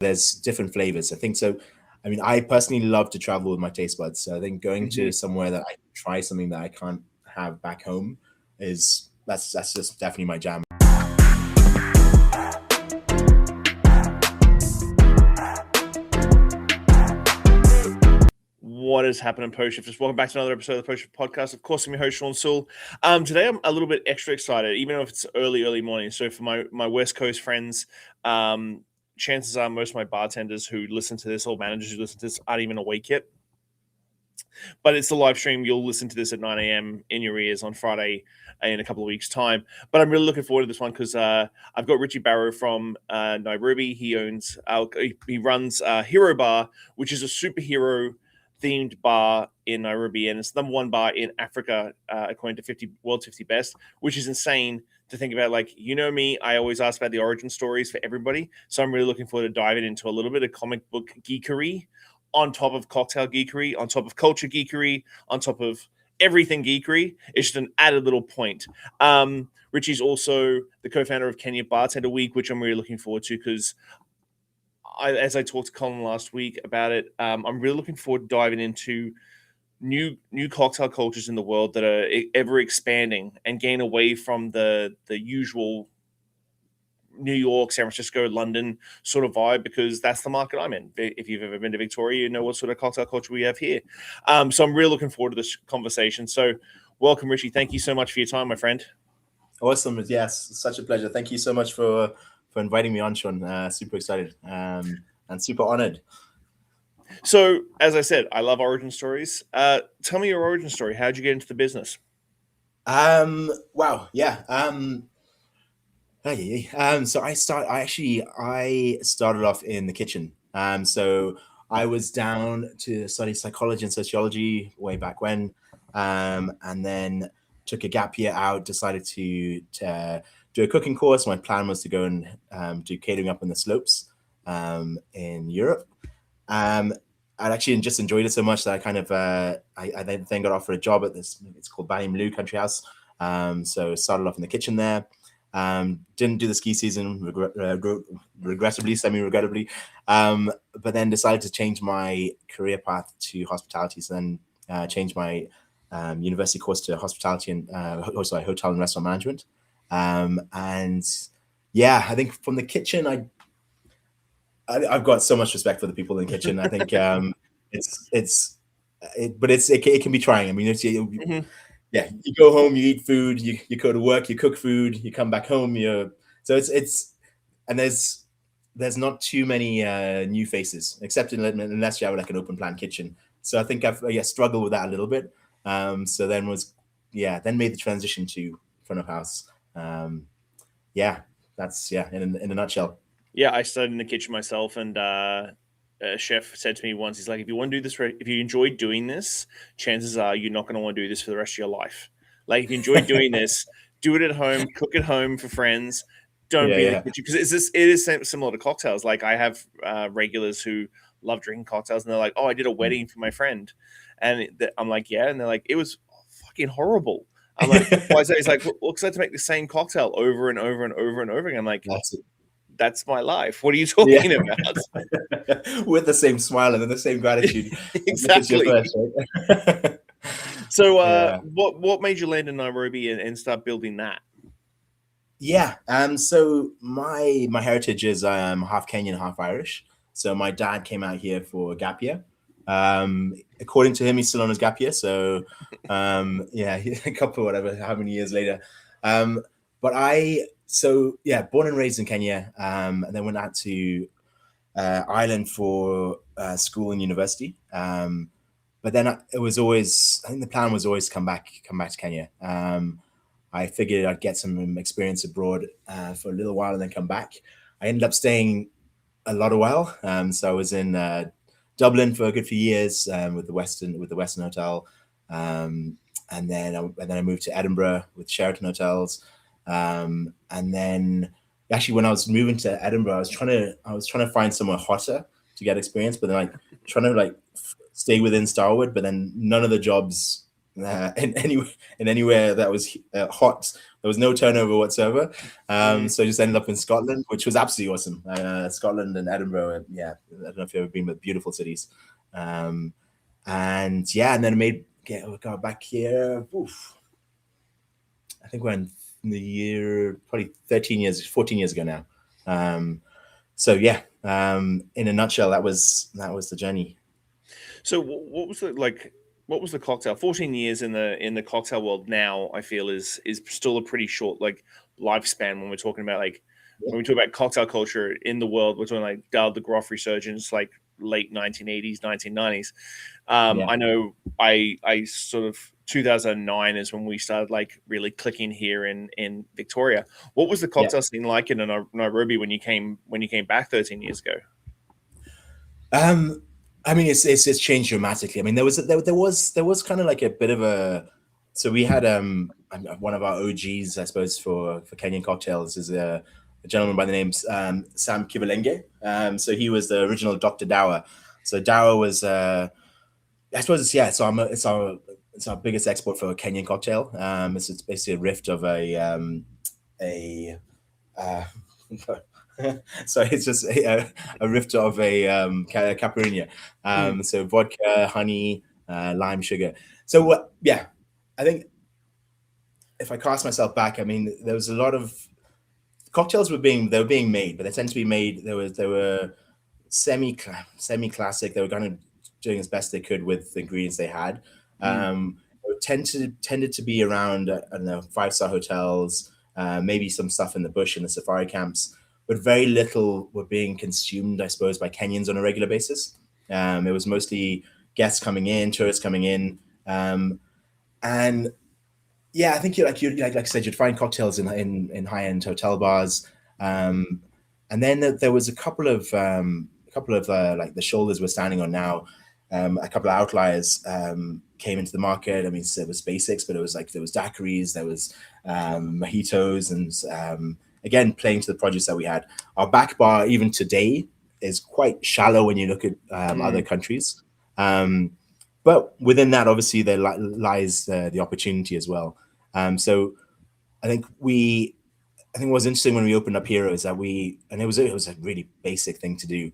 there's different flavors. I think so. I mean, I personally love to travel with my taste buds. So I think going to somewhere that I can try something that I can't have back home that's just definitely my jam. What is happening, Post Shifters? Welcome back to another episode of the Post Shift Podcast. Of course, I'm your host, Shawn Soole. Today, I'm a little bit extra excited, even if it's early morning. So for my West Coast friends, chances are most of my bartenders who listen to this, or managers who listen to this, aren't even awake yet. But it's the live stream. You'll listen to this at 9 a.m. in your ears on Friday in a couple of weeks' time. But I'm really looking forward to this one because I've got Richie Barrow from Nairobi. He runs Hero Bar, which is a superhero themed bar in Nairobi, and it's the number one bar in Africa according to World's 50 Best, which is insane to think about. Like, you know me, I always ask about the origin stories for everybody, so I'm really looking forward to diving into a little bit of comic book geekery on top of cocktail geekery, on top of culture geekery, on top of everything geekery. It's just an added little point. Richie's also the co-founder of Kenya Bartender Week, which I'm really looking forward to because as I talked to Colin last week about it, I'm really looking forward to diving into new cocktail cultures in the world that are ever expanding and gain away from the usual New York, San Francisco, London sort of vibe, because that's the market I'm in. If you've ever been to Victoria, you know what sort of cocktail culture we have here. So I'm really looking forward to this conversation. So welcome, Richie. Thank you so much for your time, my friend. Awesome. Yes, such a pleasure. Thank you so much for inviting me on, Shawn. Super excited and super honored. So, as I said, I love origin stories. Tell me your origin story. How did you get into the business? Wow. Yeah. So I started off in the kitchen. So I was down to study psychology and sociology way back when, and then took a gap year out, decided to do a cooking course. My plan was to go and do catering up in the slopes in Europe. I actually just enjoyed it so much that I kind of I then got offered a job at this. It's called Ballymaloe Country House. So started off in the kitchen there. Didn't do the ski season, regrettably, semi-regrettably, but then decided to change my career path to hospitality. So then changed my university course to hospitality and hotel and restaurant management. And yeah, I think from the kitchen, I've got so much respect for the people in the kitchen. I think it can be trying. I mean, yeah, you go home, you eat food, you go to work, you cook food, you come back home, there's not too many new faces, except unless you have like an open plan kitchen. So I think I've struggled with that a little bit. So then made the transition to front of house. That's in a nutshell. Yeah, I studied in the kitchen myself, and a chef said to me once, he's like, if you want to do this, if you enjoy doing this, chances are you're not going to want to do this for the rest of your life. Like, if you enjoy doing this, do it at home, cook at home for friends. Don't be in the kitchen, because it is similar to cocktails. Like, I have regulars who love drinking cocktails, and they're like, oh, I did a wedding for my friend. And I'm like, yeah. And they're like, it was fucking horrible. I'm like, why is that? He's like, well, because I had to make the same cocktail over and over and over and over again. I'm like, that's my life. What are you talking about? With the same smile and the same gratitude. Exactly. So what made you land in Nairobi and start building that? Yeah. So my heritage is half Kenyan, half Irish. So my dad came out here for a gap year. According to him, he's still on his gap year. So a couple, how many years later. Born and raised in Kenya, and then went out to Ireland for school and university. But then I think the plan was always come back to Kenya. I figured I'd get some experience abroad for a little while and then come back. I ended up staying a lot of while. So I was in Dublin for a good few years with the Western Hotel, and then I moved to Edinburgh with Sheraton Hotels. And then actually when I was moving to Edinburgh, I was trying to find somewhere hotter to get experience, but then trying to stay within Starwood, but then none of the jobs in anywhere that was hot. There was no turnover whatsoever. So I just ended up in Scotland, which was absolutely awesome. Scotland and Edinburgh. Yeah, I don't know if you've ever been, but beautiful cities. And then I got back here. Oof, I think we're in the year probably 14 years ago now. So yeah, in a nutshell, that was the journey. So what was the like? What was the cocktail? 14 years in the cocktail world now, I feel is still a pretty short like lifespan when we're talking about like when we talk about cocktail culture in the world. We're talking like Dale de Groff resurgence, like late 1980s, 1990s. I know I sort of 2009 is when we started like really clicking here in Victoria. What was the cocktail scene like in Nairobi when you came back 13 years ago? I mean, it's changed dramatically. I mean, there was kind of like a bit of a. So we had one of our OGs, I suppose, for Kenyan cocktails is a gentleman by the name Sam Kibalenge. So he was the original Dr. Dawa. So Dawa was, I suppose, it's our biggest export for a Kenyan cocktail. It's basically a rift of a so it's just a rift of a caipirinha. So vodka, honey, lime, sugar. So I think if I cast myself back, I mean, there was a lot of cocktails were being made, but they tend to be made. They were semi classic. They were kind of doing as best they could with the ingredients they had. Tended to be around I don't know 5-star hotels, maybe some stuff in the bush in the safari camps, but very little were being consumed, I suppose, by Kenyans on a regular basis. It was mostly guests coming in, tourists coming in, and yeah, I think like I said, you'd find cocktails in high end hotel bars, and then there was a couple of like the shoulders we're standing on now. A couple of outliers came into the market. I mean, it was basics, but it was like there was daiquiris, there was mojitos, and again playing to the produce that we had. Our back bar even today is quite shallow when you look at other countries. But within that, obviously, there lies the opportunity as well. So I think what was interesting when we opened up here is that it was a really basic thing to do.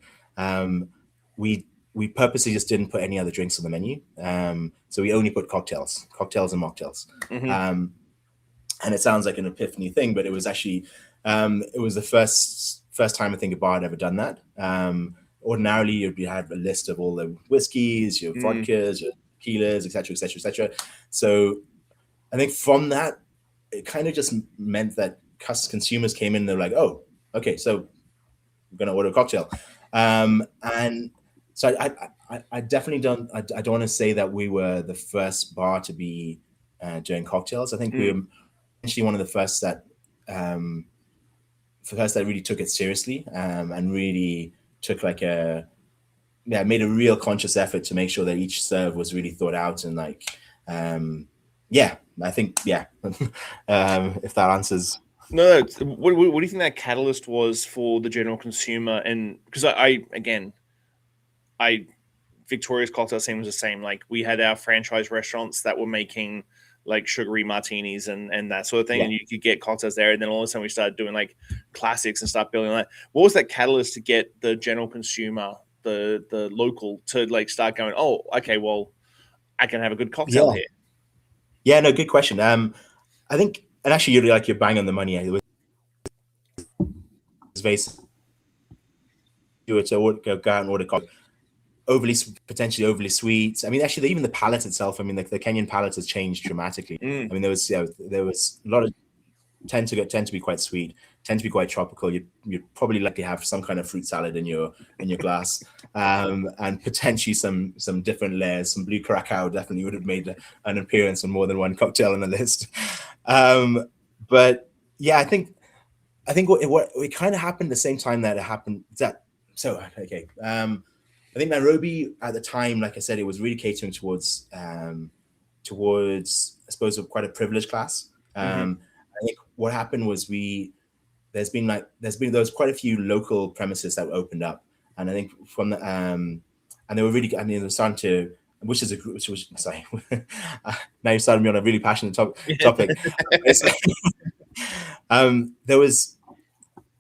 We purposely just didn't put any other drinks on the menu. So we only put cocktails and mocktails. And it sounds like an epiphany thing, but it was actually it was the first time I think a bar had ever done that. Ordinarily, you'd have a list of all the whiskeys, your vodkas, your tequilas, etc., etc., etc. So I think from that, it kind of just meant that consumers came in and they're like, oh, okay, so we're going to order a cocktail. And so I definitely don't want to say that we were the first bar to be doing cocktails. I think we were actually one of the first that really took it seriously and really took like made a real conscious effort to make sure that each serve was really thought out and like I think if that answers. No, what do you think that catalyst was for the general consumer? And because Victoria's cocktail scene was the same. Like we had our franchise restaurants that were making like sugary martinis and that sort of thing, and you could get cocktails there. And then all of a sudden we started doing like classics and start building on that. What was that catalyst to get the general consumer, the local, to like start going, oh, okay, well, I can have a good cocktail here? Yeah, no, good question. I think, and actually, you're bang on the money. It was very you were to go out and order coffee. Potentially overly sweet. I mean, actually, even the palate itself. I mean, the Kenyan palate has changed dramatically. I mean, there was a lot of tend to be quite sweet, tend to be quite tropical. You'd probably likely have some kind of fruit salad in your glass, and potentially some different layers. Some blue curacao definitely would have made an appearance on more than one cocktail on the list. But yeah, I think what it kind of happened the same time that it happened. I think Nairobi at the time, like I said, it was really catering towards I suppose quite a privileged class. I think what happened was there's been quite a few local premises that were opened up, and I think from the and they were really, I mean, they were starting to which is sorry. Now you started me on a really passionate topic. There was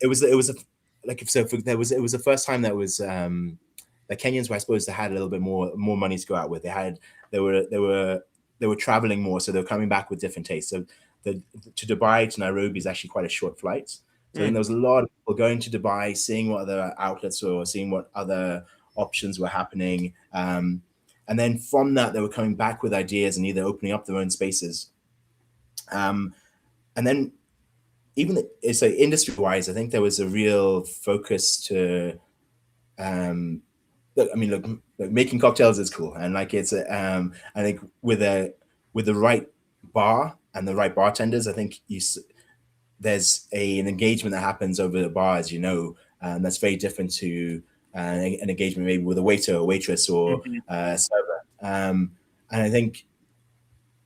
it was it was the first time that was the Kenyans were, I suppose, they had a little bit more money to go out with. They were traveling more, so they were coming back with different tastes. So to Dubai to Nairobi is actually quite a short flight. So I think there was a lot of people going to Dubai, seeing what other outlets were, seeing what other options were happening. And then from that, they were coming back with ideas and either opening up their own spaces. And then even so industry-wise, I think there was a real focus to look, making cocktails is cool, and like it's I think with the right bar and the right bartenders, I think there's an engagement that happens over the bar, as you know, that's very different to an engagement maybe with a waiter or waitress or server. And I think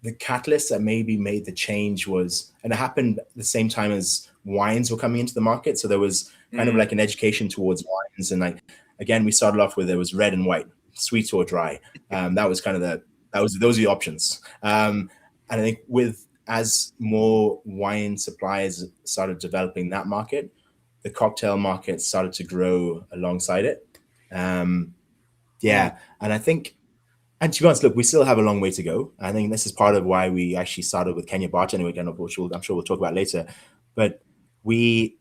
the catalyst that maybe made the change was, and it happened at the same time as wines were coming into the market. So there was kind of like an education towards wines, and like again, we started off with it was red and white, sweet or dry. That was kind of those are the options. And I think as more wine suppliers started developing that market, the cocktail market started to grow alongside it. And I think, and to be honest, look, we still have a long way to go. I think this is part of why we actually started with Kenya bartending, again, which I'm sure we'll talk about later. But there's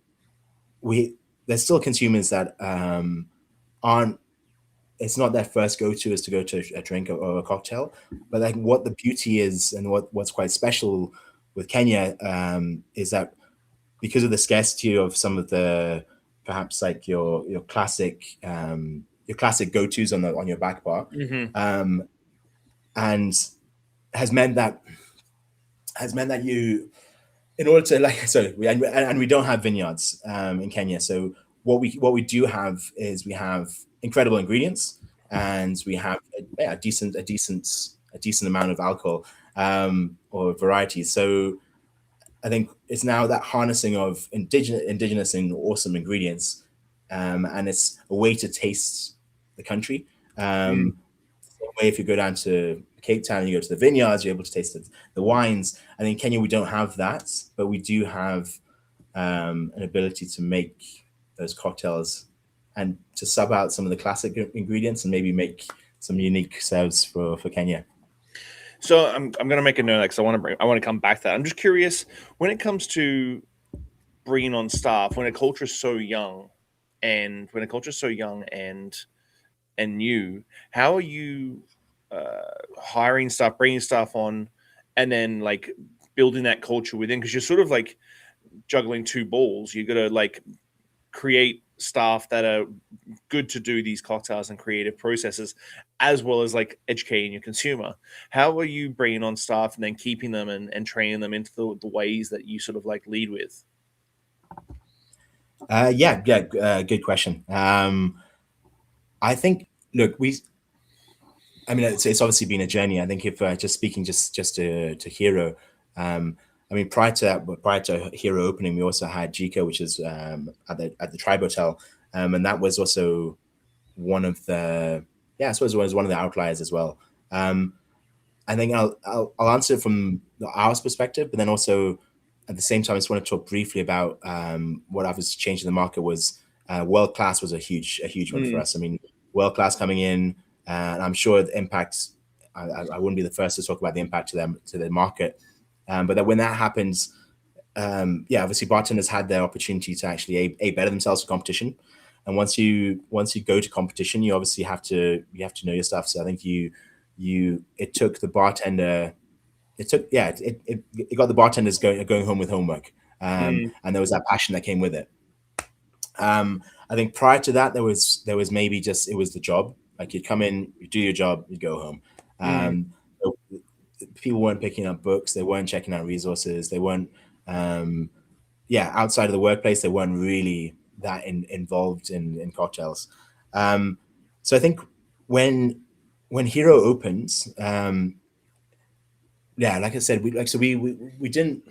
still consumers that aren't. It's not their first go-to is to go to a drink or a cocktail, but like what the beauty is and what's quite special with Kenya is that because of the scarcity of some of the perhaps like your classic go-tos on your back bar, and has meant that you, in order to we don't have vineyards in Kenya, so what we do have is we have incredible ingredients, and we have a decent amount of alcohol or varieties. So I think it's now that harnessing of indigenous and awesome ingredients, and it's a way to taste the country. Same way, if you go down to Cape Town and you go to the vineyards, you're able to taste the wines. And in Kenya, we don't have that, but we do have an ability to make those cocktails and to sub out some of the classic ingredients and maybe make some unique serves for Kenya. So I'm going to make a note because I want to come back to that. I'm just curious, when it comes to bringing on staff, when a culture is so young and new, how are you hiring staff, bringing staff on, and then like building that culture within? Because you're sort of like juggling two balls. You got to like create staff that are good to do these cocktails and creative processes, as well as like educating your consumer. How are you bringing on staff and then keeping them and training them into the ways that you sort of like lead with? Good question. I think, look, it's obviously been a journey. I think if just speaking just to Hero, prior to Hero opening, we also had Jika, which is at the Tribe Hotel, and that was also one of the one of the outliers as well. I think I'll answer it from our perspective, but then also at the same time, I just want to talk briefly about what obviously changed in the market was world class was a huge one for us. I mean, world class coming in, and I'm sure the impact. I wouldn't be the first to talk about the impact to the market, but that when that happens, obviously bartenders had their opportunity to actually better themselves for competition. And once you go to competition, you obviously have to know your stuff. So I think it took the bartender. It got the bartenders going home with homework, and there was that passion that came with it. I think prior to that, there was maybe just it was the job. Like you'd come in, you do your job, you go home. People weren't picking up books, they weren't checking out resources, they weren't outside of the workplace, they weren't really that involved in cocktails. So I think when Hero opens, like I said, we didn't.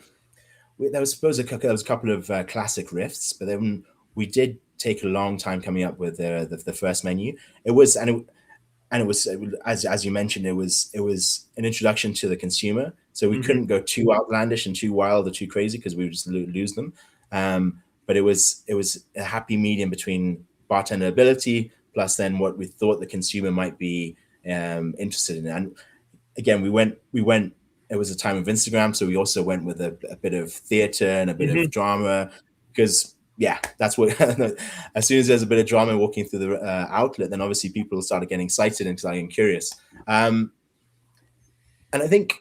There was a couple of classic riffs, but then we did take a long time coming up with the first menu. and it was, as you mentioned, it was an introduction to the consumer. So we Mhm. couldn't go too outlandish and too wild or too crazy because we would just lose them. But it was a happy medium between bartender ability plus then what we thought the consumer might be interested in. And again, we went. It was a time of Instagram, so we also went with a bit of theater and a bit Mhm. of drama because yeah, that's what. As soon as there's a bit of drama walking through the outlet, then obviously people started getting excited and starting curious. And I think,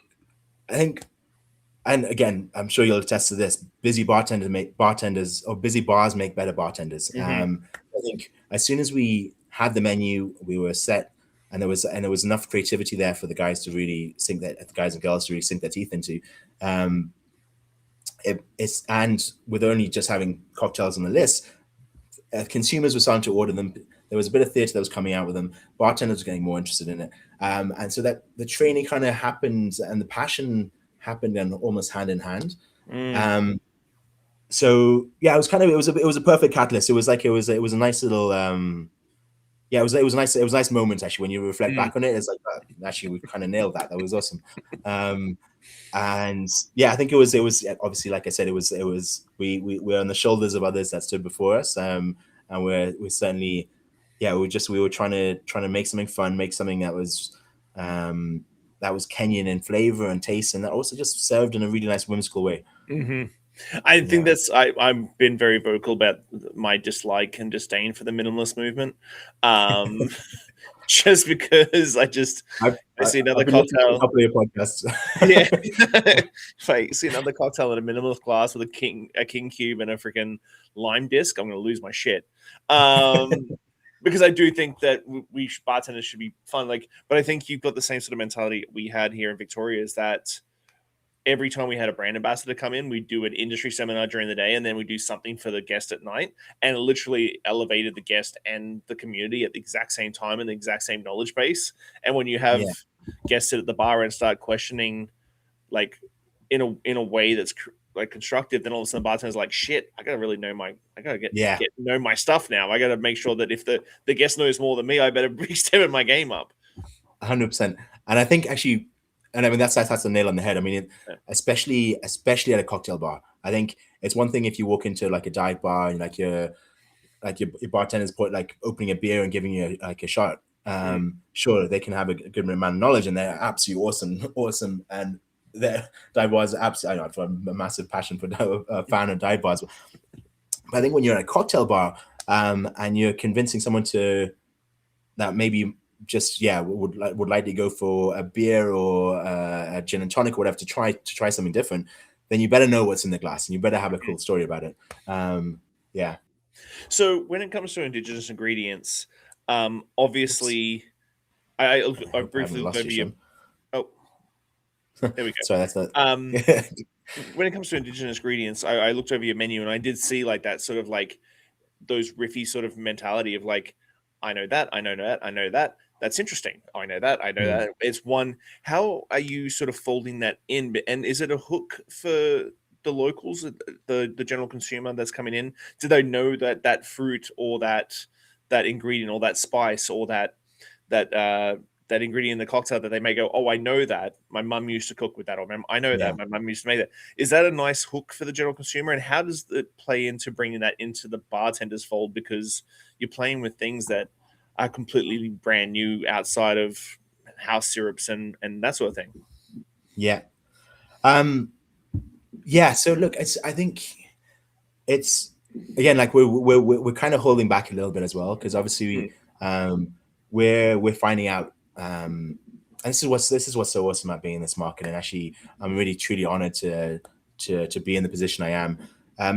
and again, I'm sure you'll attest to this. Busy bartenders make bartenders, or busy bars make better bartenders. Mhm. I think as soon as we had the menu, we were set, and there was enough creativity there for the guys to really sink that, the guys and girls to really sink their teeth into. Um, it's and with only just having cocktails on the list, consumers were starting to order them. There was a bit of theatre that was coming out with them. Bartenders were getting more interested in it, and so that the training kind of happened, and the passion happened, and almost hand in hand. Mm. So yeah, it was a perfect catalyst. It was a nice little yeah, it was a nice moment actually when you reflect Mm. back on it. It's like actually we kind of nailed that. That was awesome. Um, and yeah, I think it was obviously, like I said, we're on the shoulders of others that stood before us, and we're certainly, yeah, we were trying to make something fun, make something that was Kenyan in flavor and taste, and that also just served in a really nice whimsical way. Mhm. I think Yeah, I've been very vocal about my dislike and disdain for the minimalist movement. Um, just because I've I see I've another been listening to a cocktail. couple of your podcasts. Yeah. If I see another cocktail in a minimalist glass with a king cube and a freaking lime disc, I'm gonna lose my shit. Um, because I do think that bartenders should be fun. Like, but I think you've got the same sort of mentality we had here in Victoria. Is that every time we had a brand ambassador come in, we do an industry seminar during the day, and then we do something for the guest at night, and it literally elevated the guest and the community at the exact same time and the exact same knowledge base. And when you have Yeah, guests sit at the bar and start questioning, like in a way that's like constructive, then all of a sudden the bartender's like, "Shit, I gotta yeah. get know my stuff now. I gotta make sure that if the guest knows more than me, I better be stepping my game up." 100%. And I think actually, and I mean that's the nail on the head. I mean, Yeah. especially at a cocktail bar. I think it's one thing if you walk into like a dive bar and your bartender's opening a beer and giving you like a shot. Mm. Sure, they can have a good amount of knowledge and they're absolutely awesome, awesome. And their dive bars are absolutely. I have a massive passion for a fan of dive bars. But I think when you're at a cocktail bar and you're convincing someone to that maybe just would like to go for a beer or a gin and tonic or whatever to try something different, then you better know what's in the glass and you better have a cool story about it. Yeah, So when it comes to indigenous ingredients, oops, obviously, I I hope I briefly haven't looked lost over you, your. Sean. Oh, there we go. Sorry, that's not. Um, when it comes to indigenous ingredients, I looked over your menu and I did see like that sort of like those riffy sort of mentality of like, I know that, I know that, I know that. That's interesting. I know that, I know Hmm. that. It's one. How are you sort of folding that in? And is it a hook for the locals, the general consumer that's coming in? Do they know that that fruit or that ingredient or that spice or that that ingredient in the cocktail that they may go, oh, I know that my mum used to cook with that, or I know Yeah, that my mum used to make that. Is that a nice hook for the general consumer? And how does it play into bringing that into the bartender's fold? Because you're playing with things that are completely brand new outside of house syrups and that sort of thing. yeah, um, yeah. So look, I think it's again like we're kind of holding back a little bit as well because obviously Mm. we're finding out and this is what's so awesome about being in this market, and actually I'm really truly honored to be in the position I am,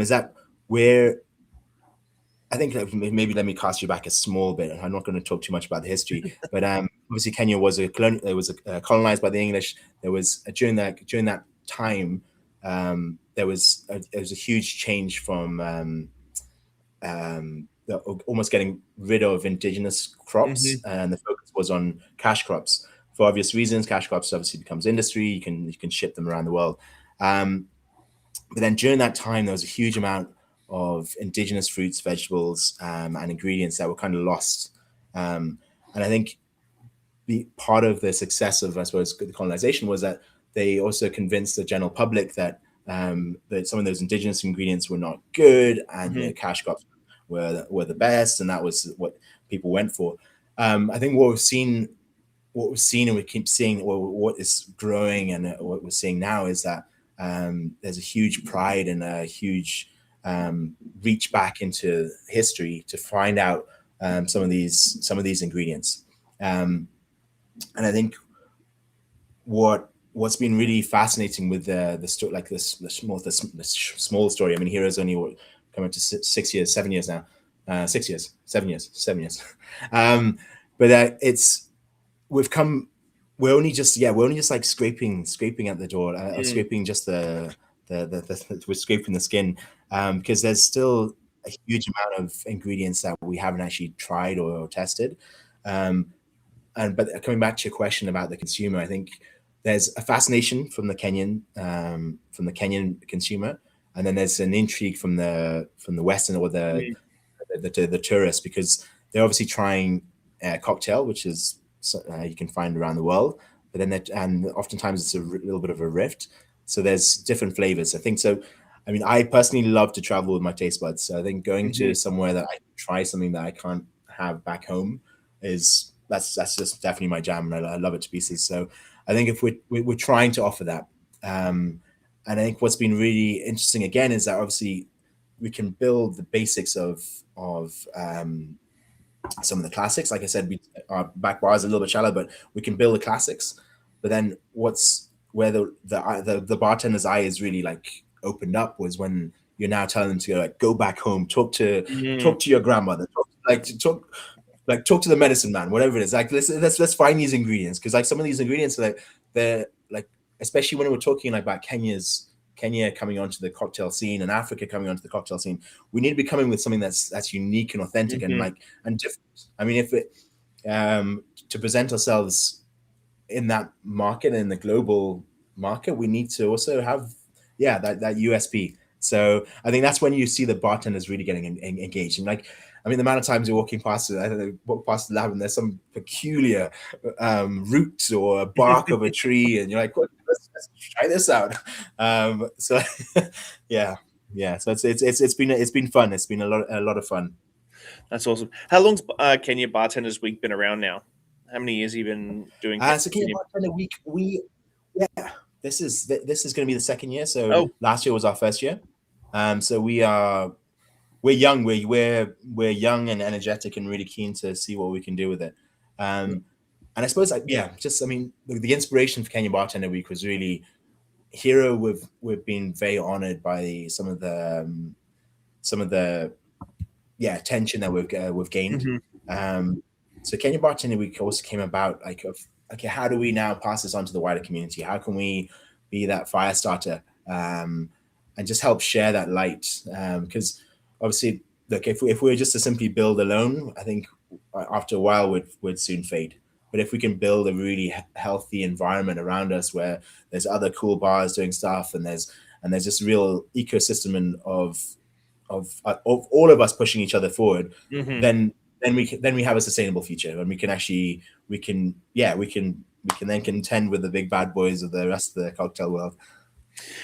is that we're I think maybe let me cast you back a small bit. I'm not going to talk too much about the history, but obviously Kenya was colonized by the English. There was during that time there was a huge change from almost getting rid of indigenous crops, Hmm. and the focus was on cash crops for obvious reasons. Cash crops obviously becomes industry. You can ship them around the world. Um, but then during that time, there was a huge amount of indigenous fruits, vegetables, and ingredients that were kind of lost. And I think part of the success of, I suppose, the colonization was that they also convinced the general public that that some of those indigenous ingredients were not good, and cash crops were the best, and that was what people went for. I think what we've seen, and we keep seeing, or what is growing, and what we're seeing now is that there's a huge pride and a huge reach back into history to find out some of these ingredients. And I think what's been really fascinating with the story, like the small story. I mean, Hero's only coming up to 6 years, 7 years now, 6 years, 7 years, 7 years. But we're only just like scraping at the door, scraping just we're scraping the skin, because there's still a huge amount of ingredients that we haven't actually tried or tested. But coming back to your question about the consumer, I think there's a fascination from the Kenyan consumer, and then there's an intrigue from the Western, or the tourists, because they're obviously trying a cocktail, which is you can find around the world, but then and oftentimes it's a little bit of a rift. So there's different flavors, I think. So, I mean, I personally love to travel with my taste buds. So I think going to somewhere that I can try something that I can't have back home that's just definitely my jam, and I love it to pieces. So I think if we're trying to offer that, and I think what's been really interesting again is that obviously we can build the basics of some of the classics. Like I said, our back bar is a little bit shallow, but we can build the classics. But then where the bartender's eye is really like opened up was when you're now telling them to go back home, talk to your grandmother, talk to the medicine man, whatever it is. Like let's find these ingredients, because like some of these ingredients they're like, especially when we're talking like about Kenya coming onto the cocktail scene and Africa coming onto the cocktail scene, we need to be coming with something that's unique and authentic and different. I mean, if it to present ourselves in that market, in the global market, we need to also have that USP. So I think that's when you see the bartenders really getting engaged. And like, I mean, the amount of times you're walking past it, I don't know, walk past the lab and there's some peculiar root or bark of a tree, and you're like, let's try this out. So yeah. So it's been fun. It's been a lot of fun. That's awesome. How long's Kenya Bartenders Week been around now? How many years have you been doing? So Kenya Bartender Week, this is going to be the second year. So last year was our first year. So we're young. We're young and energetic and really keen to see what we can do with it. And I suppose, the inspiration for Kenya Bartender Week was really Hero. We've been very honored by some of the attention that we've gained. So Kenya Bartender Week also came about like, okay, how do we now pass this on to the wider community? How can we be that fire starter and just help share that light? Because obviously, look, if we were just to simply build alone, I think after a while would soon fade. But if we can build a really healthy environment around us where there's other cool bars doing stuff, and there's this real ecosystem of all of us pushing each other forward, then we have a sustainable future, and we can then contend with the big bad boys of the rest of the cocktail world.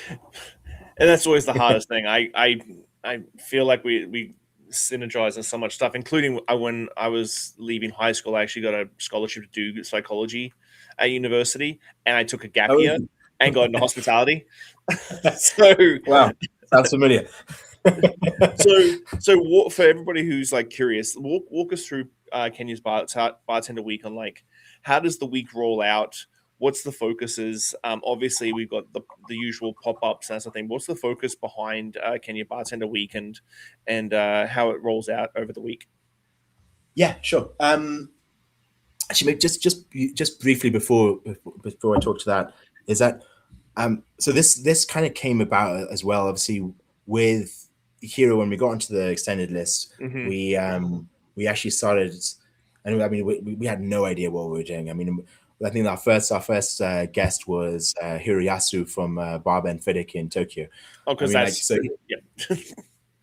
And that's always the hardest thing. I feel like we synergize on so much stuff, including when I was leaving high school. I actually got a scholarship to do psychology at university, and I took a gap year and got into hospitality. So wow, sounds familiar. So for everybody who's like curious, walk us through Kenya's Bartender Week, and like, how does the week roll out? What's the focuses? Obviously, we've got the usual pop-ups and that sort of thing. What's the focus behind Kenya Bartender Week and how it rolls out over the week? Yeah, sure. Actually, just briefly before I talk to that, is that so this kind of came about as well, obviously, with Hero. When we got onto the extended list, we actually started, and I mean we had no idea what we were doing. I mean, I think our first guest was Hiroyasu from Bar Benfitic in Tokyo. Oh, because that's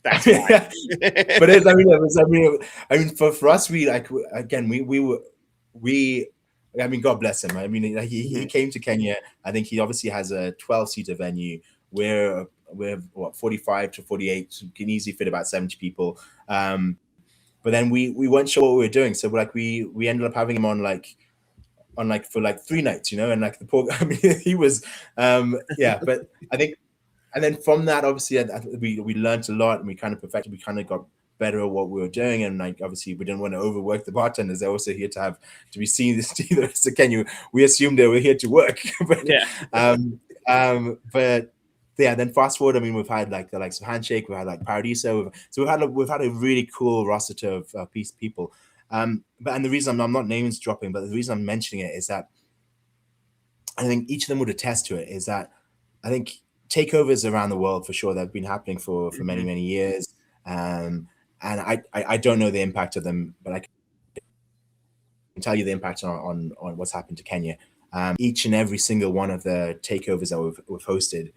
that's why. But for us, we I mean, God bless him. I mean, he came to Kenya. I think he obviously has a 12-seater venue. We're what, 45 to 48, so can easily fit about 70 people. But then we weren't sure what we were doing, so we ended up having him on for like 3 nights, and like the poor. I mean, he was but I think. And then from that, obviously, we learned a lot, and we kind of perfected. We kind of got better at what we were doing, and like obviously, we didn't want to overwork the bartenders. They're also here to be seen to the rest of Kenya. We assumed they were here to work, but but yeah. Then fast forward, I mean, we've had like the likes of Handshake, we've had like Paradiso, so we've had a really cool roster of people. But and the reason I'm not names dropping, but the reason I'm mentioning it is that I think each of them would attest to it. Is that I think takeovers around the world for sure that have been happening for many years, and I don't know the impact of them, but I can tell you the impact on what's happened to Kenya. Each and every single one of the takeovers that we've hosted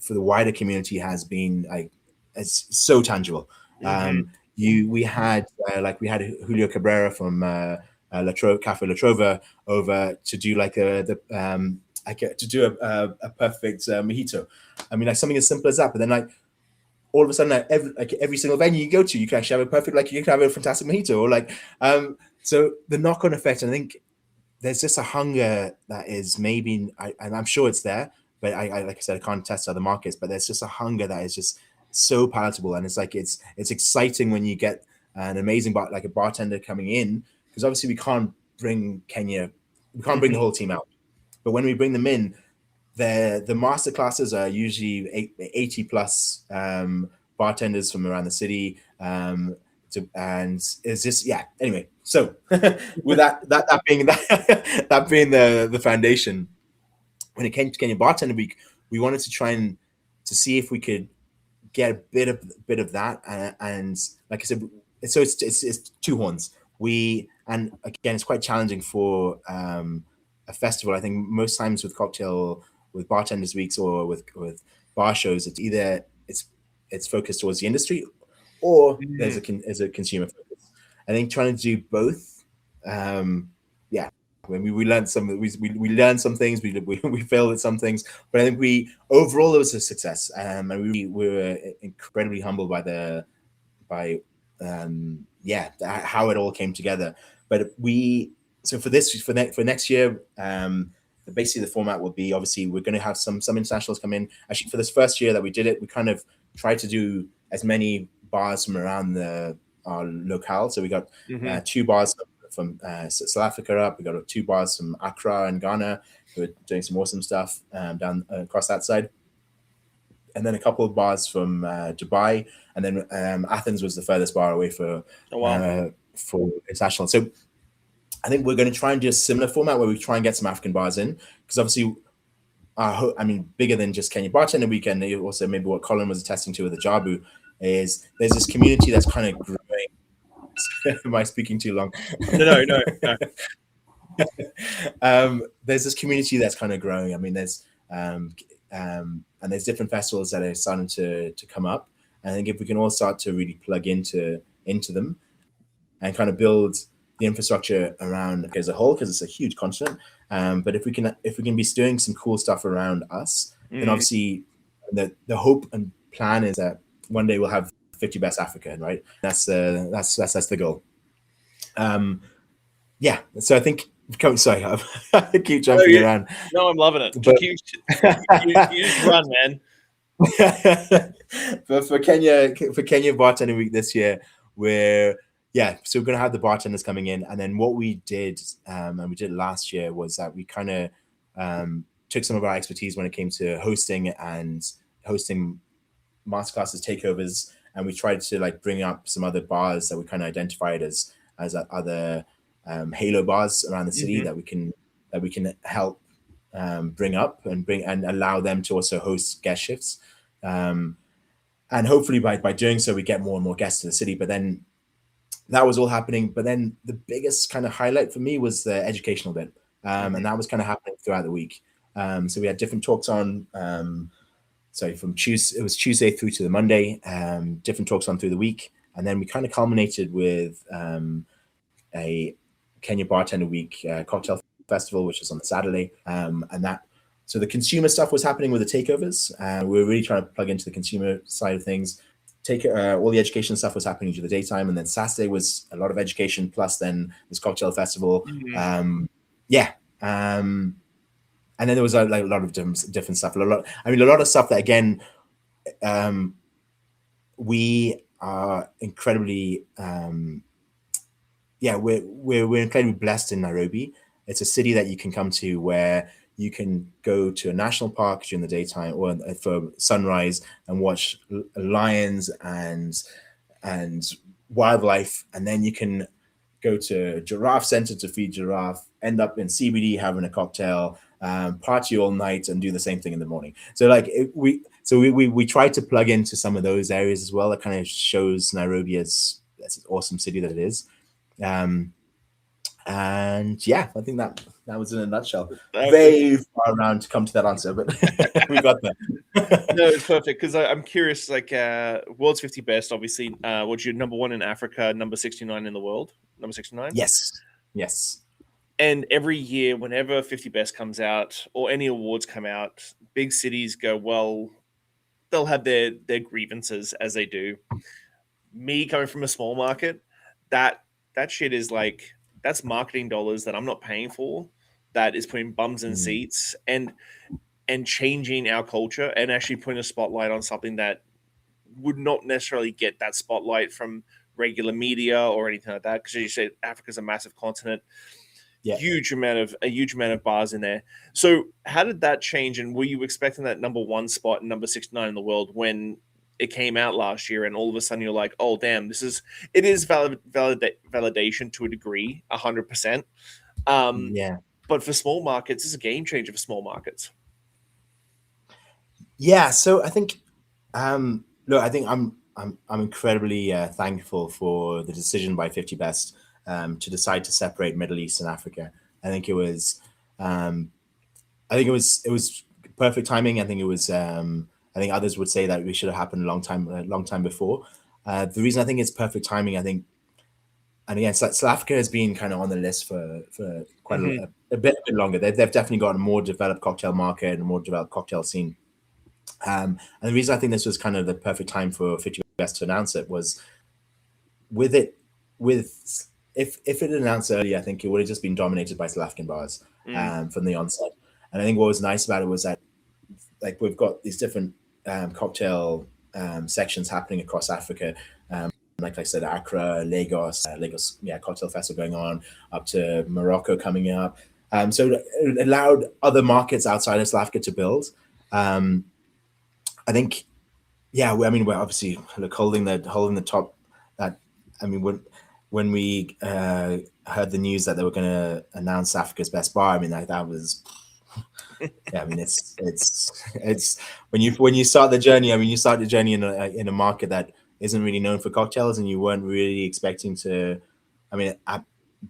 for the wider community has been like it's so tangible. We had Julio Cabrera from Cafe La Trova over to do like to do a perfect mojito. I mean, like something as simple as that. But then, like all of a sudden, every single venue you go to, you can actually have a perfect, like you can have a fantastic mojito, or like so the knock-on effect. I think there's just a hunger that is maybe, and I'm sure it's there, but I like I said, I can't test other markets. But there's just a hunger that is just so palatable, and it's like it's exciting when you get an amazing a bartender coming in, because obviously we can't bring the whole team out. But when we bring them in, the master classes are usually 80 plus bartenders from around the city. And it's just Anyway, so with that being that being the foundation, when it came to Kenya Bartender Week, we wanted to try and to see if we could get a bit of that, and like I said, it's two horns. And again, it's quite challenging for a festival. I think most times with bartenders weeks or with bar shows, it's either it's focused towards the industry, or there's a consumer focus. I think trying to do both, when we learned we learned some things, we failed at some things, but I think overall it was a success, and we were incredibly humbled by how it all came together. But for next year, basically the format will be, obviously we're going to have some internationals come in. Actually, for this first year that we did it, we kind of tried to do as many bars from around our locale. So we got 2 bars from South Africa up. We got 2 bars from Accra and Ghana who are doing some awesome stuff down across that side. And then a couple of bars from Dubai, and then Athens was the furthest bar away for international. So I think we're going to try and do a similar format where we try and get some African bars in, because obviously, bigger than just Kenya Bartender Weekend. Also, maybe what Colin was attesting to with the Jabu is there's this community that's kind of growing. Am I speaking too long? No. There's this community that's kind of growing. I mean, there's and there's different festivals that are starting to come up. And I think if we can all start to really plug into them and kind of build the infrastructure around as a whole, because it's a huge continent. But if we can be doing some cool stuff around us, then obviously the hope and plan is that one day we'll have 50 best Africa, right? That's the goal. So I think. Sorry, I keep jumping around. No, I'm loving it. But, you just run, man. But for Kenya Bartender Week this year, so we're going to have the bartenders coming in, and then what we did, and we did last year, was that we kind of took some of our expertise when it came to hosting masterclasses, takeovers, and we tried to like bring up some other bars that we kind of identified as other halo bars around the city that we can help bring up and allow them to also host guest shifts, and hopefully by doing so we get more and more guests to the city. But then that was all happening, but then the biggest kind of highlight for me was the educational bit, and that was kind of happening throughout the week. So we had different talks on from Tuesday through to the Monday, different talks on through the week, and then we kind of culminated with a Kenya Bartender Week cocktail festival, which was on Saturday, and that. So the consumer stuff was happening with the takeovers. We were really trying to plug into the consumer side of things. All the education stuff was happening during the daytime, and then Saturday was a lot of education plus then this cocktail festival. And then there was like a lot of different stuff. A lot of stuff that again, we are incredibly, we're incredibly blessed in Nairobi. It's a city that you can come to where you can go to a national park during the daytime or for sunrise and watch lions and wildlife, and then you can go to Giraffe Center to feed giraffe, end up in CBD having a cocktail, party all night, and do the same thing in the morning. So like we try to plug into some of those areas as well. That kind of shows Nairobi as an awesome city that it is. And yeah, I think that was in a nutshell. Very far around to come to that answer, but we got there. No, it's perfect because I'm curious. Like, world's 50 best, obviously. What's your number 1 in Africa, number 69 in the world? Number 69. Yes. And every year, whenever 50 best comes out or any awards come out, big cities go, well, they'll have their grievances as they do. Me coming from a small market, that shit is like, that's marketing dollars that I'm not paying for, that is putting bums in seats and changing our culture and actually putting a spotlight on something that would not necessarily get that spotlight from regular media or anything like that. Because as you said, Africa's a massive continent. Yeah. Huge amount of bars in there. So how did that change? And were you expecting that number 1 spot and number 69 in the world when it came out last year, and all of a sudden you're like, oh damn, it is validation to a degree, 100%. But for small markets, it's a game changer for small markets. Yeah, so I think, I think I'm incredibly thankful for the decision by 50 Best to decide to separate Middle East and Africa. I think it was perfect timing. I think it was. I think others would say that we should have happened a long time before. The reason I think it's perfect timing, I think, and again, South Africa has been kind of on the list for quite a bit longer. They've definitely got a more developed cocktail market and a more developed cocktail scene. And the reason I think this was kind of the perfect time for 50 Best to announce it was if it had announced earlier, I think it would have just been dominated by South African bars from the onset. And I think what was nice about it was that, like, we've got these different cocktail sections happening across Africa. Like I said, Accra, Lagos, cocktail festival going on, up to Morocco coming up. So it allowed other markets outside of South Africa to build. I think, we're obviously holding the top. When we heard the news that they were going to announce Africa's best bar, that was. It's when you start the journey. You start the journey in a market that isn't really known for cocktails, and you weren't really expecting to. At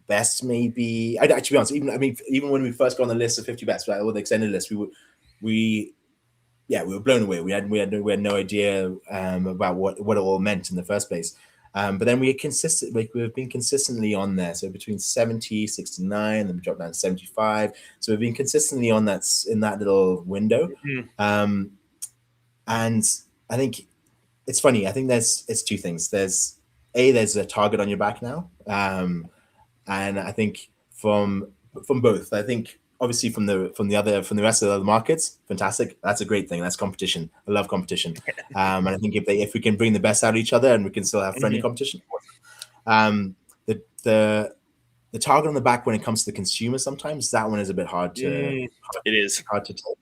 best, maybe. To be honest, even when we first got on the list of 50 best, or the extended list, we were blown away. We had no idea about what it all meant in the first place. But then we've been consistently on there. So between 70, 69, then we dropped down to 75. So we've been consistently on that in that little window. And I think it's funny. I think it's two things. There's a target on your back now. And I think from both, I think obviously from the rest of the other markets, fantastic. That's a great thing. That's competition. I love competition. And I think if we can bring the best out of each other and we can still have friendly competition. The target on the back when it comes to the consumer, sometimes that one is a bit hard to. It is hard to tell,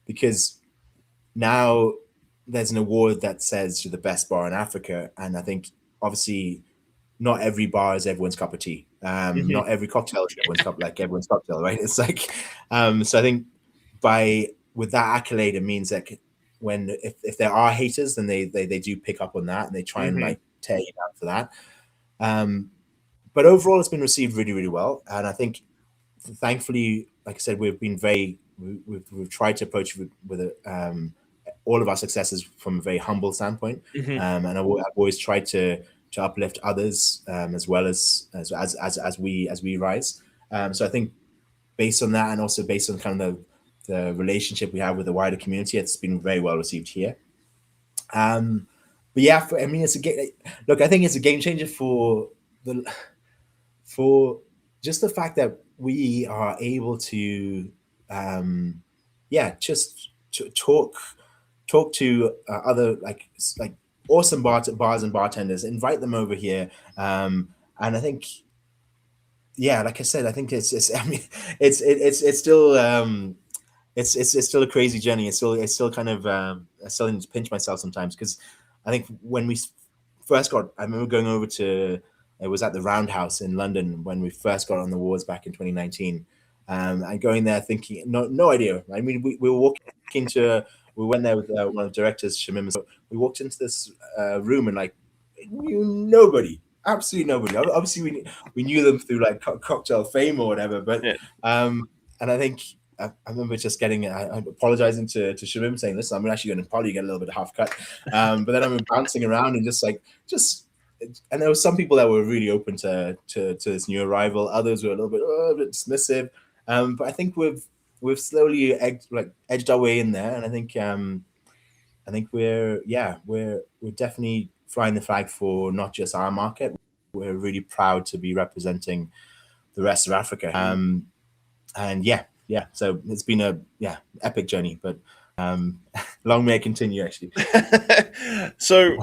because now there's an award that says you're the best bar in Africa, and I think obviously not every bar is everyone's cup of tea. Not every cocktail is everyone's cocktail, right? It's like, so I think with that accolade, it means that if there are haters, then they do pick up on that and they try and like tear you down for that. But overall, it's been received really, really well, and I think, thankfully, like I said, we've tried to approach with all of our successes from a very humble standpoint, and I've always tried to uplift others, as well as we rise. So I think based on that, and also based on kind of the relationship we have with the wider community, it's been very well received here. But yeah, I mean, it's a game. Look, I think it's a game changer for just the fact that we are able to, just talk to other like awesome bars and bartenders, invite them over here, and I think, yeah, like I said, I think it's I mean, it's still it's still a crazy journey. It's still kind of I still need to pinch myself sometimes, because I think when we first got, I remember going over to, it was at the Roundhouse in London when we first got on the wards back in 2019, and going there thinking no idea. I mean, we were walking to, we went there with one of the directors, Shamim. So we walked into this room and like knew nobody, absolutely nobody. Obviously, we knew them through like cocktail fame or whatever, but Yeah. and I think I remember just getting, I'm apologizing to Shamim, saying, listen, I'm actually going to probably get a little bit half cut. But then I'm bouncing around and and there were some people that were really open to this new arrival. Others were a little bit dismissive. But I think we've slowly edged our way in there. And I think we're definitely flying the flag for not just our market. We're really proud to be representing the rest of Africa. And so it's been a epic journey, but long may it continue, actually. So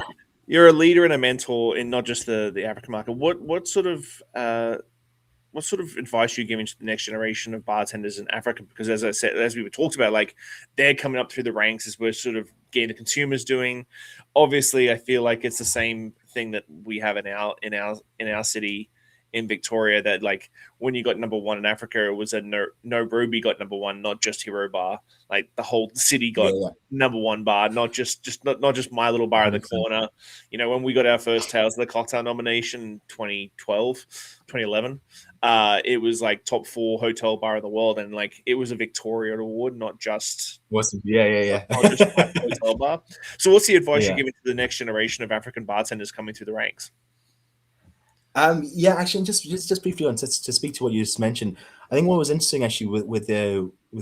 you're a leader and a mentor in not just the African market. What sort of advice are you giving to the next generation of bartenders in Africa? Because as I said, as we were talked about, like they're coming up through the ranks as we're sort of getting the consumers doing. Obviously, I feel like it's the same thing that we have in our city in Victoria, that like when you got number one in Africa, it was a no Ruby got number one, not just Hero Bar. Like the whole city got number one bar, not just my little bar in the corner. You know, when we got our first Tales of the Cocktail nomination in 2011, it was like top 4 hotel bar in the world, and like it was a Victoria award, not just Not just hotel bar. So what's the advice you're giving to the next generation of African bartenders coming through the ranks? Actually, just briefly on to speak to what you just mentioned. I think what was interesting actually with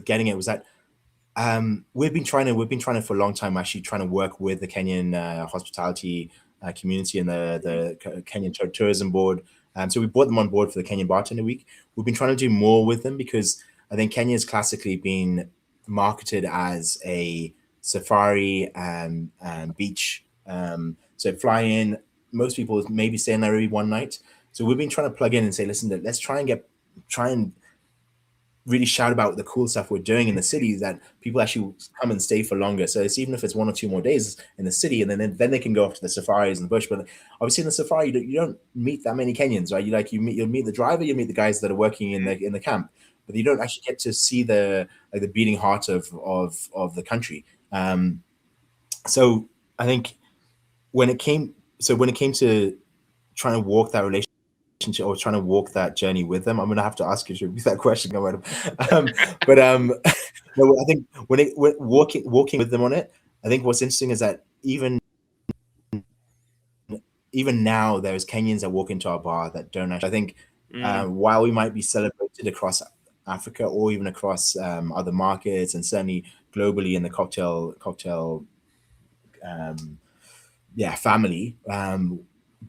getting it was that we've been trying to for a long time, actually trying to work with the Kenyan hospitality community and the Kenyan tourism board. So we brought them on board for the Kenyan Bartender Week. We've been trying to do more with them because I think Kenya has classically been marketed as a safari and beach. So fly in. Most people maybe stay in Nairobi one night. So we've been trying to plug in and say, listen, let's try and really shout about the cool stuff we're doing in the city, that people actually come and stay for longer. So it's even if it's 1 or 2 more days in the city, and then they can go off to the safaris in the bush. But obviously in the safari, you don't meet that many Kenyans, right? You'll meet the driver, you meet the guys that are working in the camp, but you don't actually get to see the beating heart of the country. So I think when it came to trying to walk that relationship or trying to walk that journey with them, I'm going to have to ask you to repeat that question. No, I think when walking with them on it, I think what's interesting is that even now there's Kenyans that walk into our bar that don't actually. I think while we might be celebrated across Africa or even across other markets, and certainly globally in the cocktail family,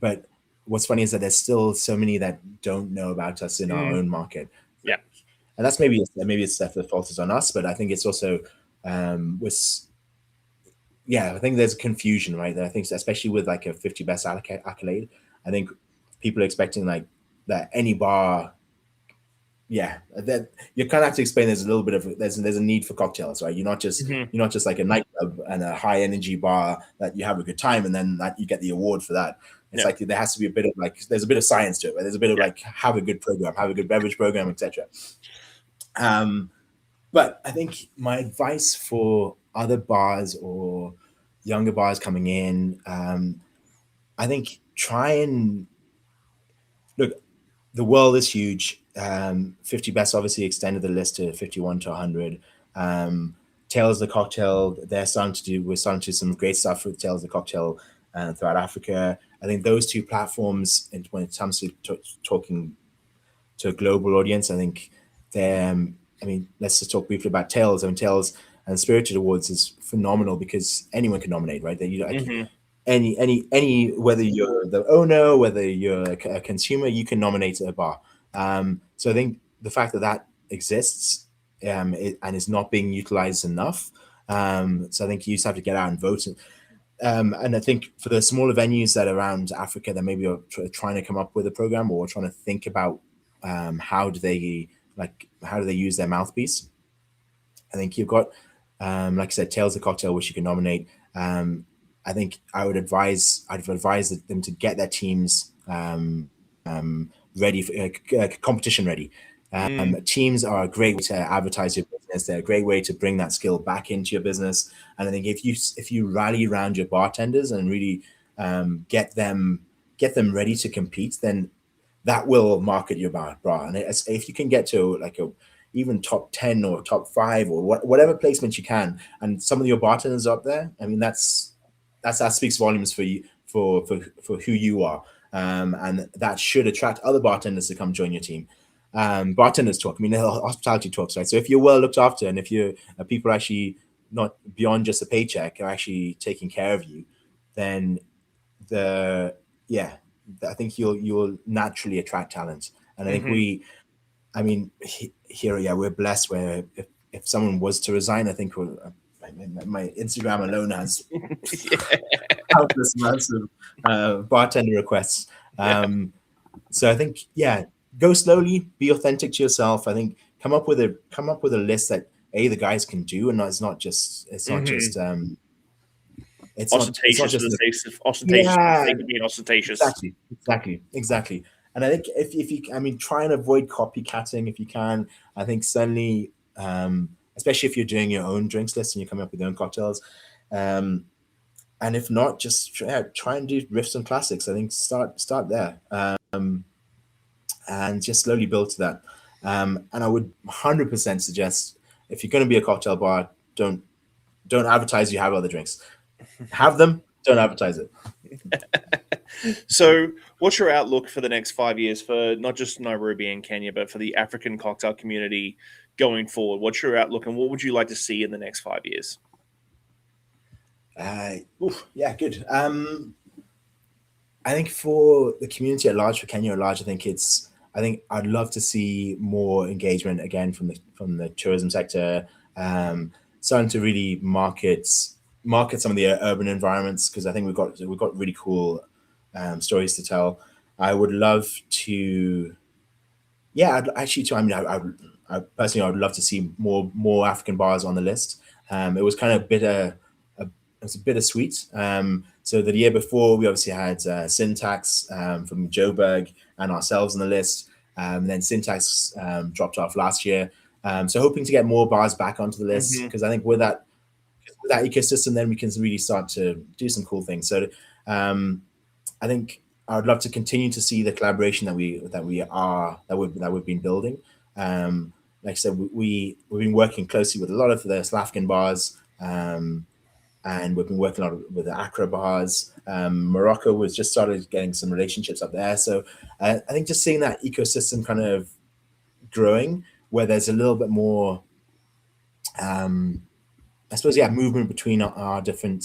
but what's funny is that there's still so many that don't know about us in our own market. Yeah, and that's maybe it's the fault is on us, but I think it's also I think there's confusion right there. I think especially with like a 50 best accolade, I think people are expecting like that any bar. Yeah, that you kind of have to explain. There's a little bit of there's a need for cocktails, right? You're not just like a nightclub and a high energy bar that you have a good time and then that you get the award for that. It's like there has to be a bit of like there's a bit of science to it. Right? There's a bit of like have a good program, have a good beverage program, etc. But I think my advice for other bars or younger bars coming in, I think try and look. The world is huge. 50 Best obviously extended the list to 51 to 100. Tales of the Cocktail, we're starting to do some great stuff with Tales of the Cocktail throughout Africa. I think those two platforms, when it comes to talking to a global audience, I think they're, I mean, let's just talk briefly about Tails. I mean, Tails and Spirited Awards is phenomenal because anyone can nominate, right? That you like any whether you're the owner, whether you're a consumer, you can nominate a bar. So I think the fact that that exists and is not being utilized enough. So I think you just have to get out and vote. And I think for the smaller venues that are around Africa that maybe are trying to come up with a program or trying to think about how do they use their mouthpiece. I think you've got, like I said, Tales of Cocktail, which you can nominate. I think I'd advise them to get their teams ready for competition ready. Teams are a great way to advertise your business. They're a great way to bring that skill back into your business. And I think if you rally around your bartenders and really get them ready to compete, then that will market your bar. And if you can get to like even top 10 or top 5 or whatever placement you can, and some of your bartenders up there, I mean that speaks volumes for you for who you are. And that should attract other bartenders to come join your team. Bartenders talk. I mean, hospitality talks, right? So if you're well looked after, and if you're people are actually not beyond just a paycheck, are actually taking care of you, then I think you'll naturally attract talent. And I think here, we're blessed where if someone was to resign, I think my Instagram alone has countless amounts of bartender requests. So I think, go slowly, be authentic to yourself. I think come up with a list that the guys can do, and it's not just ostentatious for the sake of ostentatious, being ostentatious. Exactly. And I think if you, I mean, try and avoid copycatting if you can. I think certainly, especially if you're doing your own drinks list and you're coming up with your own cocktails. And if not, just try and do riffs and classics. I think start there, and just slowly build to that. And I would 100% suggest, if you're going to be a cocktail bar, don't advertise you have other drinks. Have them, don't advertise it. So what's your outlook for the next 5 years for not just Nairobi and Kenya, but for the African cocktail community going forward? What's your outlook, and what would you like to see in the next 5 years? Good. I think for the community at large, for Kenya at large, I think I'd love to see more engagement again from the tourism sector, starting to really market some of the urban environments, because I think we've got really cool stories to tell. I would love to, I personally I would love to see more African bars on the list. It was kind of bittersweet. So the year before, we obviously had Syntax from Joburg and ourselves on the list. Then Syntax dropped off last year. So hoping to get more bars back onto the list, because I think with that ecosystem, then we can really start to do some cool things. So I think I would love to continue to see the collaboration that we've been building. Like I said, we've been working closely with a lot of the South African bars. And we've been working a lot with the Accra bars. Morocco was just started getting some relationships up there. So I think just seeing that ecosystem kind of growing, where there's a little bit more, movement between our different.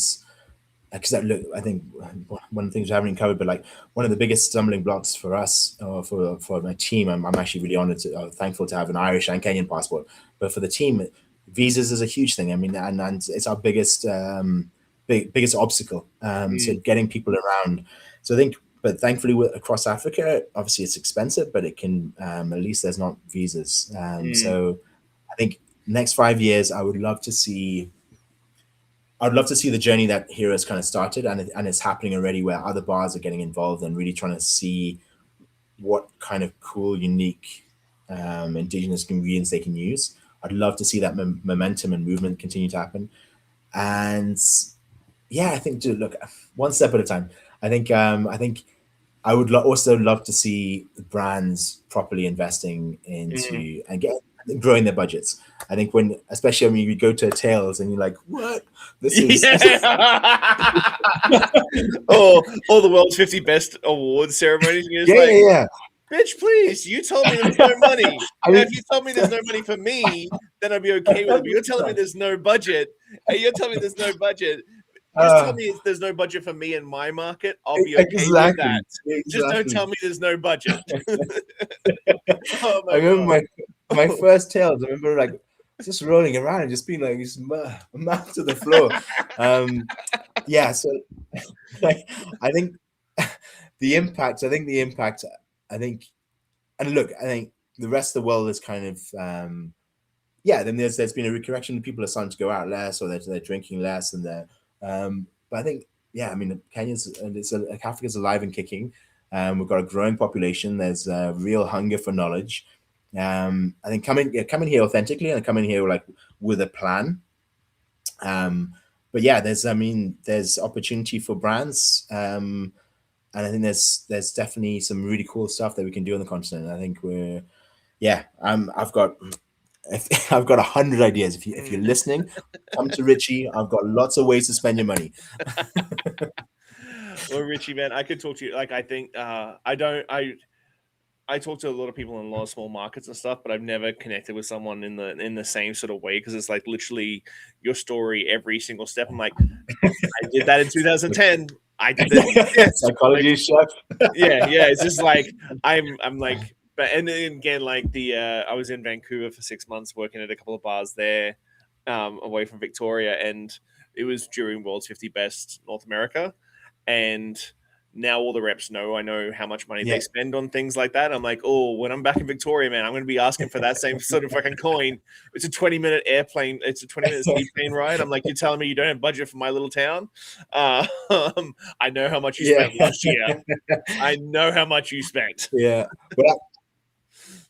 Because I think one of the things we haven't covered, but like one of the biggest stumbling blocks for us, or for my team, I'm actually really honored thankful to have an Irish and Kenyan passport. But for the team, visas is a huge thing. I mean, and it's our biggest obstacle. So getting people around. So I think, but thankfully across Africa, obviously it's expensive, but it can at least there's not visas. So I think next 5 years, I would love to see the journey that here has kind of started, and it's happening already, where other bars are getting involved and really trying to see what kind of cool, unique indigenous ingredients they can use. I'd love to see that momentum and movement continue to happen. And I think to look one step at a time. I think I would also love to see brands properly investing into and growing their budgets. I think especially when you go to tails and you're like, what? This is all the world's 50 best awards ceremonies. And you're just yeah. Bitch, please. You told me there's no money. If you told me there's no money for me, then I'd be okay with it. But you're telling me there's no budget. Hey, you're telling me there's no budget. Just tell me there's no budget for me in my market. I'll be okay with that. Exactly. Just don't tell me there's no budget. I remember my first tails. I remember like just rolling around and just being like mouth to the floor. Yeah, so like I think the impact. And look, I think the rest of the world is kind of then there's been a recorrection. People are starting to go out less, or they're drinking less, and they're but I think Kenya's Africa's alive and kicking. We've got a growing population. There's a real hunger for knowledge. I think coming here authentically and coming here like with a plan. But yeah, there's opportunity for brands. And I think there's definitely some really cool stuff that we can do on the continent. I think I've got 100 ideas. If you're listening, come to Richie. I've got lots of ways to spend your money. Well, Richie, man, I could talk to you. Like, I think I talk to a lot of people in a lot of small markets and stuff, but I've never connected with someone in the same sort of way, because it's like literally your story every single step. I'm like, I did that in 2010. I did that. Psychology chef. Yeah. It's just like I'm like, but and then again, like I was in Vancouver for 6 months working at a couple of bars there, away from Victoria, and it was during World's 50 Best North America, and now all the reps know. I know how much money they spend on things like that. I'm like, oh, when I'm back in Victoria, man, I'm going to be asking for that same sort of fucking coin. It's a 20-minute airplane. It's a 20-minute seaplane ride. I'm like, you're telling me you don't have budget for my little town? I know how much you spent last year. I know how much you spent. Yeah.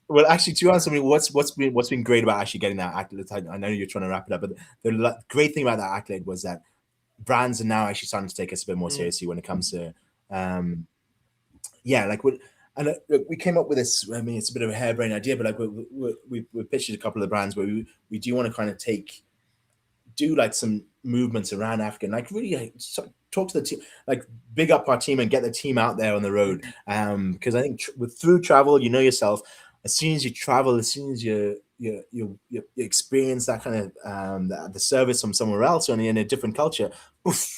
Well, actually, to answer me, what's been great about actually getting that accolade? I know you're trying to wrap it up, but the great thing about that accolade was that brands are now actually starting to take us a bit more seriously when it comes to we came up with this. I mean, it's a bit of a harebrained idea, but like we pitched a couple of brands where we do want to kind of do like some movements around Africa, and like really like, talk to the team, like big up our team and get the team out there on the road. Because I think through travel, you know yourself, as soon as you travel, as soon as you experience that kind of the service from somewhere else or in a different culture,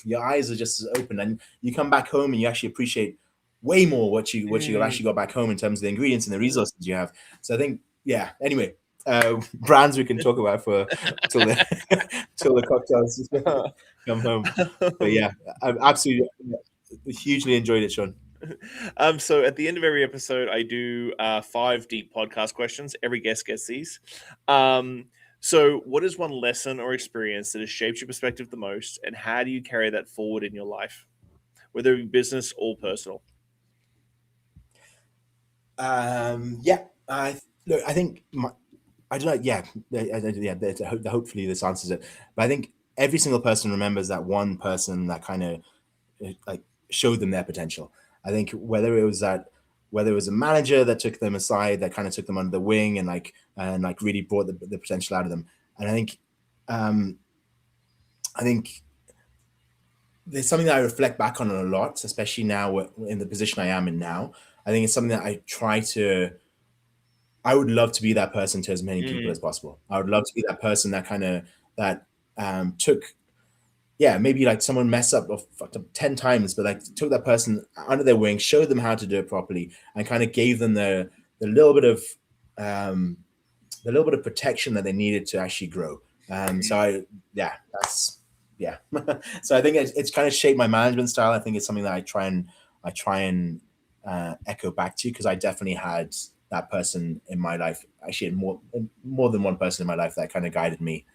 your eyes are just as open, and you come back home and you actually appreciate way more what you actually got back home in terms of the ingredients and the resources you have. So I think anyway, brands we can talk about for till the cocktails come home. But yeah, I've absolutely hugely enjoyed it, Shawn. So at the end of every episode, I do 5 deep podcast questions. Every guest gets these. So what is one lesson or experience that has shaped your perspective the most, and how do you carry that forward in your life, whether it be business or personal? I think I don't know. Hopefully this answers it. But I think every single person remembers that one person that kind of like showed them their potential. I think whether it was a manager that took them aside, that kind of took them under the wing and really brought the potential out of them. And I think there's something that I reflect back on a lot, especially now in the position I am in now. I think it's something that I would love to be that person to as many people as possible. I would love to be that person that took, maybe like someone messed up or fucked up 10 times, but like took that person under their wing, showed them how to do it properly, and kind of gave them the little bit of protection that they needed to actually grow. So I think it's kind of shaped my management style. I think it's something that I try and echo back to, because I definitely had that person in my life, actually more than one person in my life that kind of guided me.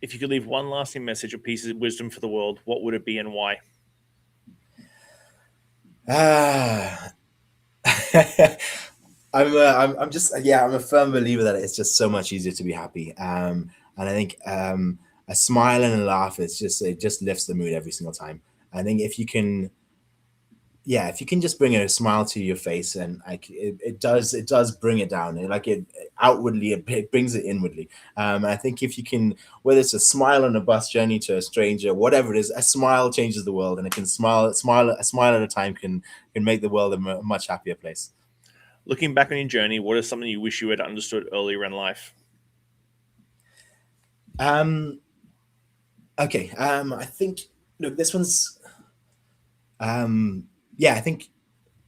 If you could leave one lasting message or piece of wisdom for the world, what would it be and why? I'm a firm believer that it's just so much easier to be happy. And I think a smile and a laugh, it just lifts the mood every single time. I think if you can yeah, if you can just bring a smile to your face, and like it does bring it down, and like it outwardly, it brings it inwardly. I think if you can, whether it's a smile on a bus journey to a stranger, whatever it is, a smile changes the world, and it can a smile at a time can make the world a much happier place. Looking back on your journey, what is something you wish you had understood earlier in life? Okay. I think, look, this one's yeah, I think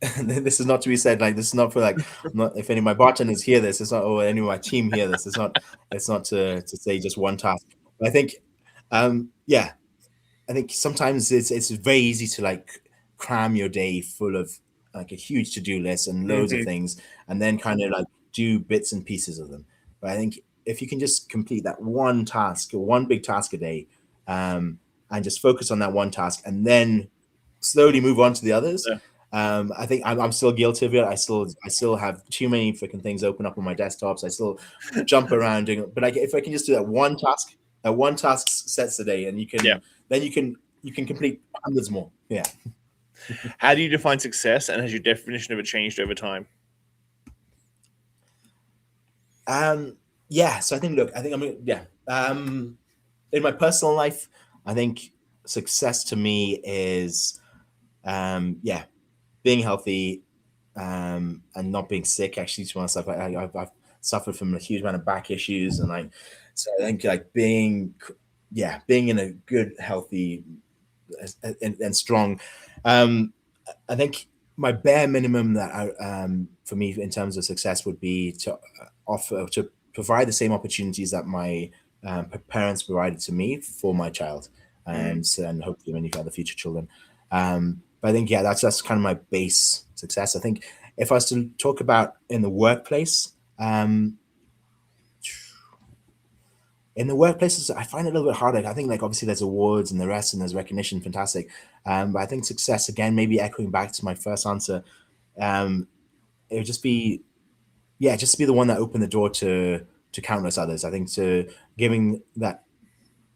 this is not to be said, like, this is not for, like, not if any of my bartenders hear this, it's not, or any of my team hear this, it's not to say just one task. But I think yeah, I think sometimes it's very easy to like cram your day full of like a huge to-do list and loads of things, and then kind of like do bits and pieces of them. But I think if you can just complete that one task or one big task a day, and just focus on that one task, and then slowly move on to the others. Yeah. I think I'm still guilty of it. I still have too many freaking things open up on my desktops. I still jump around doing it. But like, if I can just do that one task sets the day, and then you can complete hundreds more. Yeah. How do you define success, and has your definition of it changed over time? Yeah. So I think, look, in my personal life, I think success to me is, being healthy, and not being sick. Actually, to myself, I've suffered from a huge amount of back issues, and like, so I think like being in a good, healthy, and strong. I think my bare minimum that for me in terms of success would be to provide the same opportunities that my parents provided to me for my child, and hopefully many other future children. But I think, yeah, that's kind of my base success. I think if I was to talk about in the workplace, I find it a little bit harder. I think, like, obviously there's awards and the rest, and there's recognition, fantastic. But I think success, again, maybe echoing back to my first answer, it would just be the one that opened the door to countless others. I think to giving that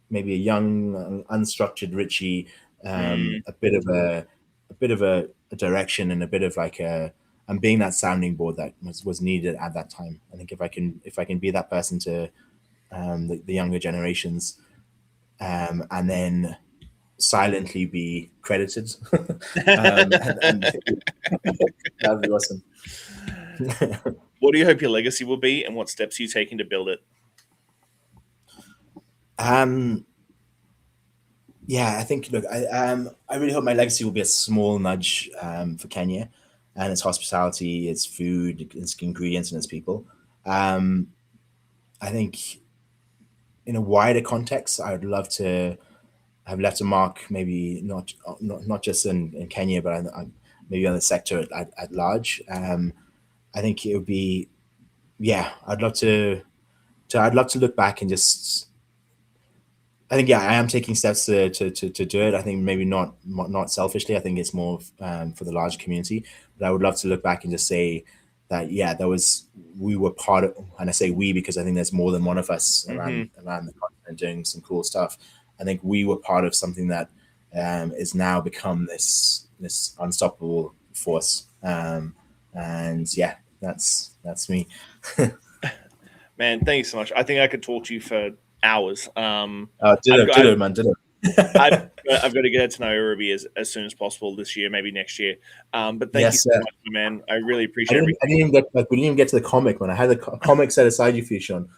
maybe a young, unstructured Richie a bit of a direction, and a bit of like and being that sounding board that was needed at that time. I think if I can be that person to the younger generations, and then silently be credited, and that'd be awesome. What do you hope your legacy will be, and what steps are you taking to build it? Yeah, I think, look, I really hope my legacy will be a small nudge for Kenya and its hospitality, its food, its ingredients, and its people. I think in a wider context, I would love to have left a mark, maybe not just in Kenya, but maybe on the sector at large. I think it would be, I'd love to look back and just, I think, I am taking steps to do it. I think maybe not selfishly. I think it's more for the large community. But I would love to look back and just say that, we were part of, and I say we because I think there's more than one of us around the continent doing some cool stuff. I think we were part of something that is now become this unstoppable force. And yeah, that's me. Man, thank you so much. I think I could talk to you for hours. Ditto, man. I've got to get to Nairobi as soon as possible this year, maybe next year. But thank you so much, man. I really appreciate it. We didn't even get to the comic, man. I had the comic set aside you for you, Shawn.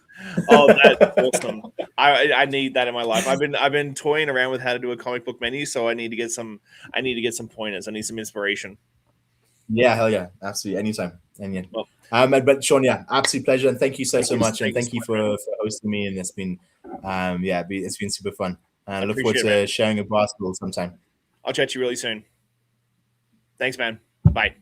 Oh, that's awesome. I need that in my life. I've been toying around with how to do a comic book menu, so I need to get some pointers. I need some inspiration. Yeah, hell yeah, absolutely, anytime. Well, but Shawn, absolute pleasure, and thank you so much, and thank you for hosting me. And it's been it's been super fun. And I look forward to sharing a basketball sometime. I'll chat to you really soon. Thanks, man. Bye.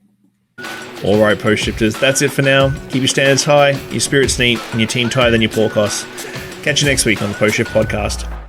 All right, post shifters, that's it for now. Keep your standards high, your spirits neat, and your team tighter than your forecast. Catch you next week on the Post Shift Podcast.